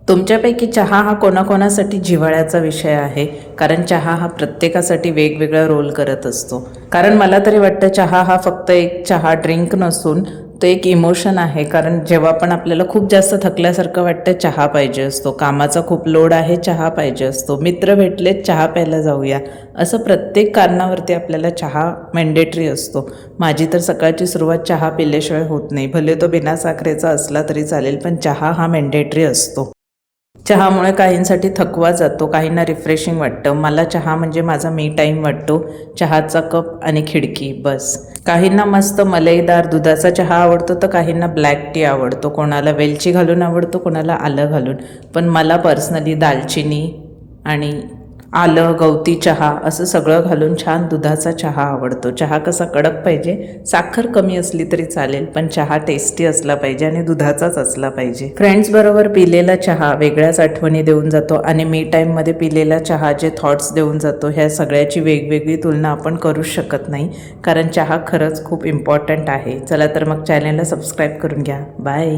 तुमच्यापैकी चहा हा कोणाकोणासाठी जिव्हाळ्याचा विषय आहे, कारण चहा हा प्रत्येकासाठी वेगवेगळा रोल करत असतो. कारण मला तरी वाटतं चहा हा फक्त एक चहा ड्रिंक नसून तो एक इमोशन आहे. कारण जेव्हा पण आपल्याला खूप जास्त थकल्यासारखं वाटतं चहा पाहिजे असतो, कामाचा खूप लोड आहे चहा पाहिजे असतो, मित्र भेटलेत चहा प्यायला जाऊया, असं प्रत्येक कारणावरती आपल्याला चहा मॅन्डेटरी असतो. माझी तर सकाळची सुरुवात चहा पिल्याशिवाय होत नाही. भले तो बिना साखरेचा असला तरी चालेल, पण चहा हा मॅन्डेटरी असतो. चहामुळे काहींसाठी थकवा जातो, काहींना रिफ्रेशिंग वाटतं. मला चहा म्हणजे माझा मी टाईम वाटतो. चहाचा कप आणि खिडकी बस. काहींना मस्त मलईदार दुधाचा चहा आवडतो, तर काहींना ब्लॅक टी आवडतो, कोणाला वेलची घालून आवडतो, कोणाला आलं घालून. पण मला पर्सनली दालचिनी आणि आलं, गवती चहा असं सगळं घालून छान दुधाचा चहा आवडतो. चहा कसा कडक पाहिजे, साखर कमी असली तरी चालेल, पण चहा टेस्टी असला पाहिजे आणि दुधाचाच असला पाहिजे. फ्रेंड्सबरोबर पिलेला चहा वेगळ्याच आठवणी देऊन जातो आणि मी टाईममध्ये पिलेला चहा जे थॉट्स देऊन जातो, ह्या सगळ्याची वेगवेगळी तुलना आपण करूच शकत नाही. कारण चहा खरंच खूप इम्पॉर्टंट आहे. चला तर मग चॅनलला सबस्क्राईब करून घ्या. बाय.